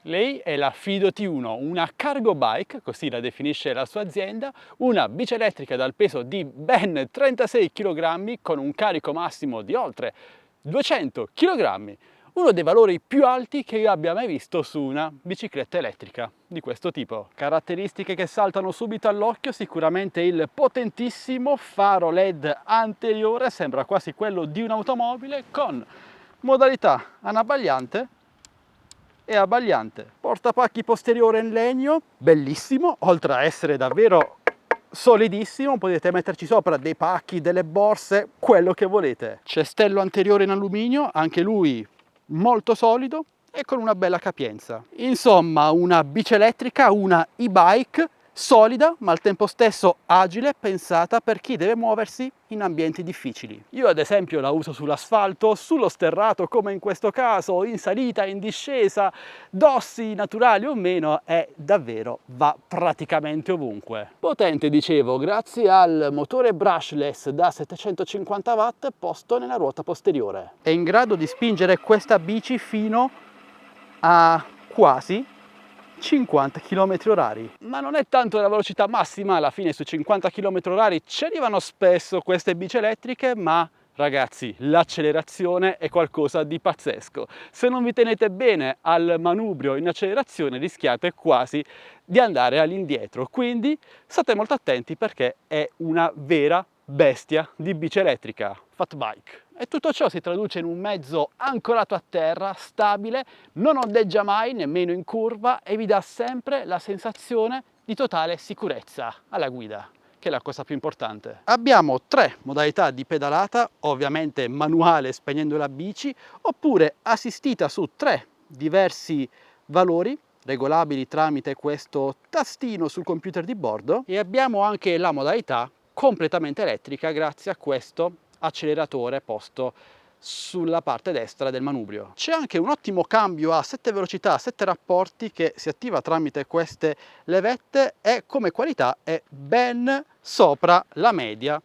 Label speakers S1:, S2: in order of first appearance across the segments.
S1: Lei è la Fido T1, una cargo bike, così la definisce la sua azienda, una bici elettrica dal peso di ben 36 kg con un carico massimo di oltre 200 kg, uno dei valori più alti che io abbia mai visto su una bicicletta elettrica di questo tipo. Caratteristiche che saltano subito all'occhio: sicuramente il potentissimo faro LED anteriore, sembra quasi quello di un'automobile, con modalità anabbagliante e abbagliante. Portapacchi posteriore in legno, bellissimo, oltre a essere davvero solidissimo. Potete metterci sopra dei pacchi, delle borse, quello che volete. Cestello anteriore in alluminio, anche lui molto solido e con una bella capienza. Insomma, una bici elettrica, una e-bike solida ma al tempo stesso agile, pensata per chi deve muoversi in ambienti difficili. Io ad esempio la uso sull'asfalto, sullo sterrato come in questo caso, in salita, in discesa, dossi naturali o meno, e davvero va praticamente ovunque. Potente, dicevo, grazie al motore brushless da 750 watt posto nella ruota posteriore. È in grado di spingere questa bici fino a quasi 50 km/h. Ma non è tanto la velocità massima, alla fine sui 50 km/h ci arrivano spesso queste bici elettriche, ma ragazzi, l'accelerazione è qualcosa di pazzesco. Se non vi tenete bene al manubrio in accelerazione rischiate quasi di andare all'indietro, quindi state molto attenti perché è una vera bestia di bici elettrica, fat bike. E tutto ciò si traduce in un mezzo ancorato a terra, stabile, non ondeggia mai, nemmeno in curva, e vi dà sempre la sensazione di totale sicurezza alla guida, che è la cosa più importante. Abbiamo 3 modalità di pedalata, ovviamente manuale spegnendo la bici, oppure assistita su 3 diversi valori regolabili tramite questo tastino sul computer di bordo, e abbiamo anche la modalità completamente elettrica grazie a questo acceleratore posto sulla parte destra del manubrio. C'è anche un ottimo cambio a 7 velocità, 7 rapporti, che si attiva tramite queste levette e come qualità è ben sopra la media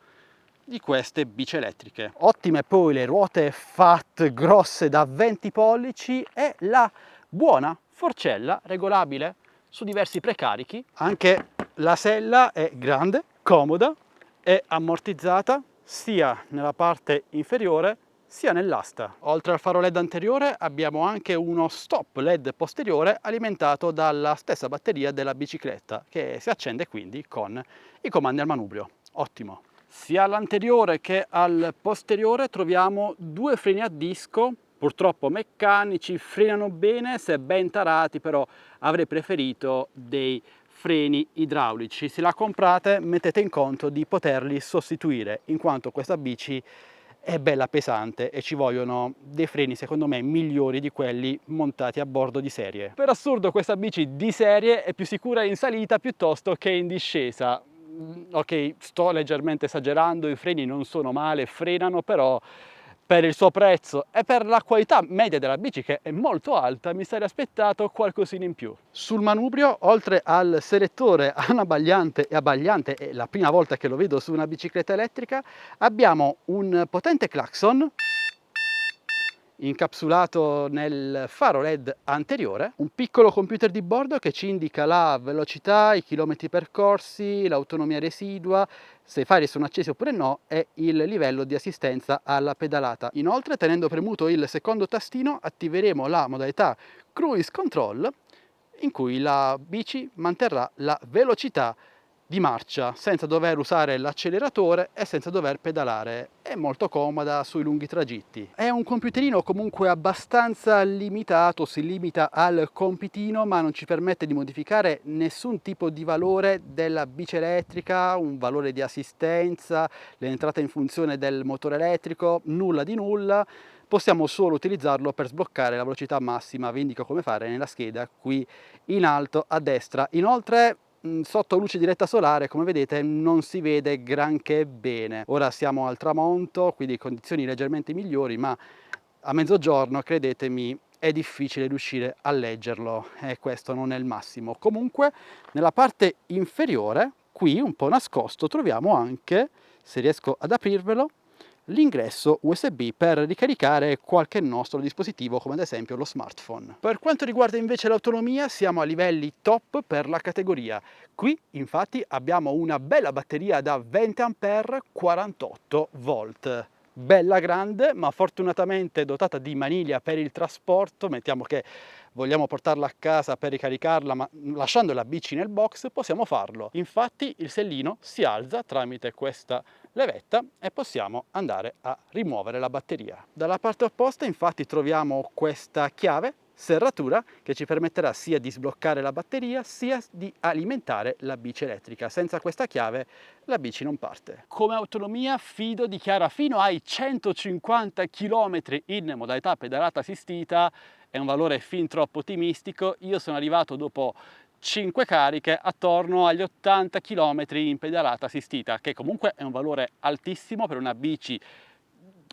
S1: di queste bici elettriche. Ottime poi le ruote fat grosse da 20 pollici e la buona forcella regolabile su diversi precarichi. Anche la sella è grande, comoda e ammortizzata sia nella parte inferiore sia nell'asta. Oltre al faro LED anteriore abbiamo anche uno stop LED posteriore alimentato dalla stessa batteria della bicicletta, che si accende quindi con i comandi al manubrio. Ottimo! Sia all'anteriore che al posteriore troviamo 2 freni a disco, purtroppo meccanici, frenano bene se ben tarati, però avrei preferito dei freni idraulici. Se la comprate mettete in conto di poterli sostituire, in quanto questa bici è bella pesante e ci vogliono dei freni secondo me migliori di quelli montati a bordo di serie. Per assurdo questa bici di serie è più sicura in salita piuttosto che in discesa. Ok, sto leggermente esagerando, i freni non sono male, frenano, però per il suo prezzo e per la qualità media della bici, che è molto alta, mi sarei aspettato qualcosina in più. Sul manubrio, oltre al selettore anabbagliante e abbagliante, è la prima volta che lo vedo su una bicicletta elettrica, abbiamo un potente clacson incapsulato nel faro LED anteriore, un piccolo computer di bordo che ci indica la velocità, i chilometri percorsi, l'autonomia residua, se i fari sono accesi oppure no, e il livello di assistenza alla pedalata. Inoltre, tenendo premuto il secondo tastino, attiveremo la modalità Cruise Control, in cui la bici manterrà la velocità di marcia senza dover usare l'acceleratore e senza dover pedalare. È molto comoda sui lunghi tragitti. È un computerino comunque abbastanza limitato, si limita al compitino, ma non ci permette di modificare nessun tipo di valore della bici elettrica, un valore di assistenza, l'entrata in funzione del motore elettrico, nulla di nulla. Possiamo solo utilizzarlo per sbloccare la velocità massima, vi indico come fare nella scheda qui in alto a destra. Inoltre sotto luce diretta solare, come vedete, non si vede granché bene. Ora siamo al tramonto, quindi condizioni leggermente migliori, ma a mezzogiorno, credetemi, è difficile riuscire a leggerlo e questo non è il massimo. Comunque nella parte inferiore, qui un po' nascosto, troviamo anche, se riesco ad aprirvelo, l'ingresso USB per ricaricare qualche nostro dispositivo, come ad esempio lo smartphone. Per quanto riguarda invece l'autonomia, siamo a livelli top per la categoria. Qui infatti abbiamo una bella batteria da 20 A 48 volt. Bella grande, ma fortunatamente dotata di maniglia per il trasporto. Mettiamo che vogliamo portarla a casa per ricaricarla, ma lasciando la bici nel box possiamo farlo. Infatti il sellino si alza tramite questa levetta e possiamo andare a rimuovere la batteria. Dalla parte opposta infatti troviamo questa chiave serratura che ci permetterà sia di sbloccare la batteria sia di alimentare la bici elettrica. Senza questa chiave la bici non parte. Come autonomia Fido dichiara fino ai 150 km in modalità pedalata assistita. È un valore fin troppo ottimistico. Io sono arrivato dopo 5 cariche attorno agli 80 km in pedalata assistita, che comunque è un valore altissimo per una bici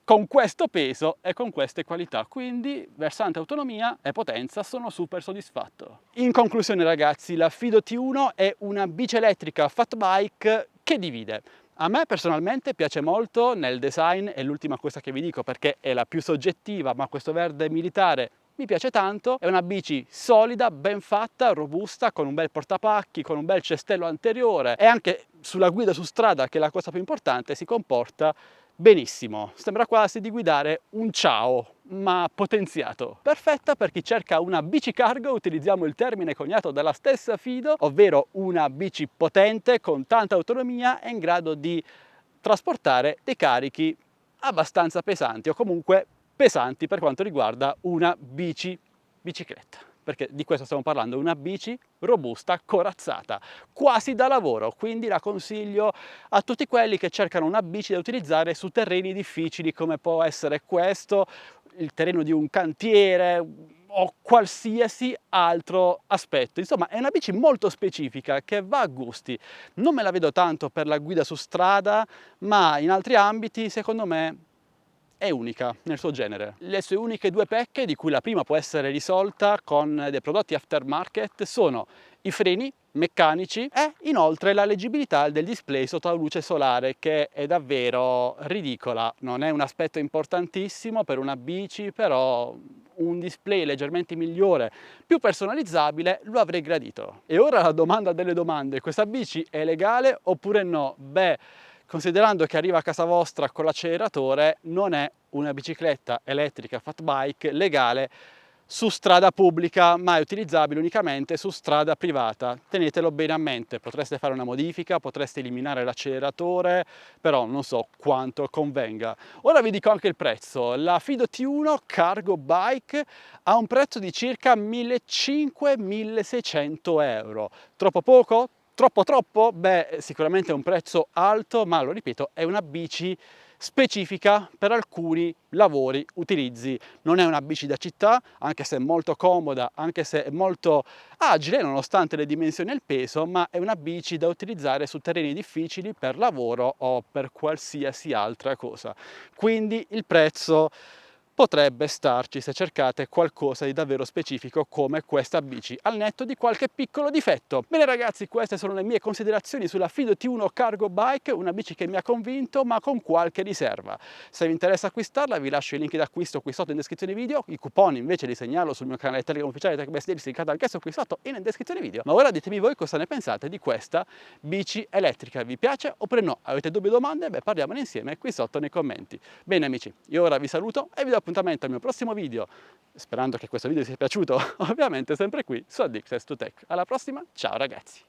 S1: con questo peso e con queste qualità, quindi versante autonomia e potenza sono super soddisfatto. In conclusione ragazzi, la Fido T1 è una bici elettrica fat bike che divide. A me personalmente piace molto nel design, è l'ultima cosa che vi dico perché è la più soggettiva, ma questo verde militare mi piace tanto. È una bici solida, ben fatta, robusta, con un bel portapacchi, con un bel cestello anteriore e anche sulla guida su strada, che è la cosa più importante, si comporta benissimo. Sembra quasi di guidare un Ciao, ma potenziato. Perfetta per chi cerca una bici cargo, utilizziamo il termine coniato dalla stessa Fido, ovvero una bici potente, con tanta autonomia e in grado di trasportare dei carichi abbastanza pesanti o comunque pesanti per quanto riguarda una bicicletta, perché di questo stiamo parlando, una bici robusta, corazzata, quasi da lavoro, quindi la consiglio a tutti quelli che cercano una bici da utilizzare su terreni difficili come può essere questo, il terreno di un cantiere o qualsiasi altro aspetto. Insomma, è una bici molto specifica che va a gusti. Non me la vedo tanto per la guida su strada, ma in altri ambiti, secondo me, è unica nel suo genere. Le sue uniche due pecche, di cui la prima può essere risolta con dei prodotti aftermarket, sono i freni meccanici e inoltre la leggibilità del display sotto la luce solare, che è davvero ridicola. Non è un aspetto importantissimo per una bici, però un display leggermente migliore, più personalizzabile, lo avrei gradito. E ora la domanda delle domande: questa bici è legale oppure no? Beh, considerando che arriva a casa vostra con l'acceleratore, non è una bicicletta elettrica fat bike legale su strada pubblica, ma è utilizzabile unicamente su strada privata. Tenetelo bene a mente, potreste fare una modifica, potreste eliminare l'acceleratore, però non so quanto convenga. Ora vi dico anche il prezzo. La Fido T1 Cargo Bike ha un prezzo di circa 1.500-1.600 euro. Troppo poco? Troppo? Beh, sicuramente è un prezzo alto, ma lo ripeto, è una bici specifica per alcuni lavori, utilizzi. Non è una bici da città, anche se è molto comoda, anche se è molto agile nonostante le dimensioni e il peso, ma è una bici da utilizzare su terreni difficili per lavoro o per qualsiasi altra cosa. Quindi il prezzo potrebbe starci se cercate qualcosa di davvero specifico come questa bici, al netto di qualche piccolo difetto. Bene ragazzi, queste sono le mie considerazioni sulla Fido T1 Cargo Bike, una bici che mi ha convinto ma con qualche riserva. Se vi interessa acquistarla vi lascio i link d'acquisto qui sotto in descrizione video, i coupon invece li segnalo sul mio canale Telegram ufficiale TechBest Deals, linkato anch'esso qui sotto in descrizione video. Ma ora ditemi voi cosa ne pensate di questa bici elettrica, vi piace oppure no? Avete dubbi o domande? Beh, parliamone insieme qui sotto nei commenti. Bene amici, io ora vi saluto e vi do appuntamento al mio prossimo video, sperando che questo video vi sia piaciuto, ovviamente sempre qui su Addicted to Tech. Alla prossima, ciao ragazzi!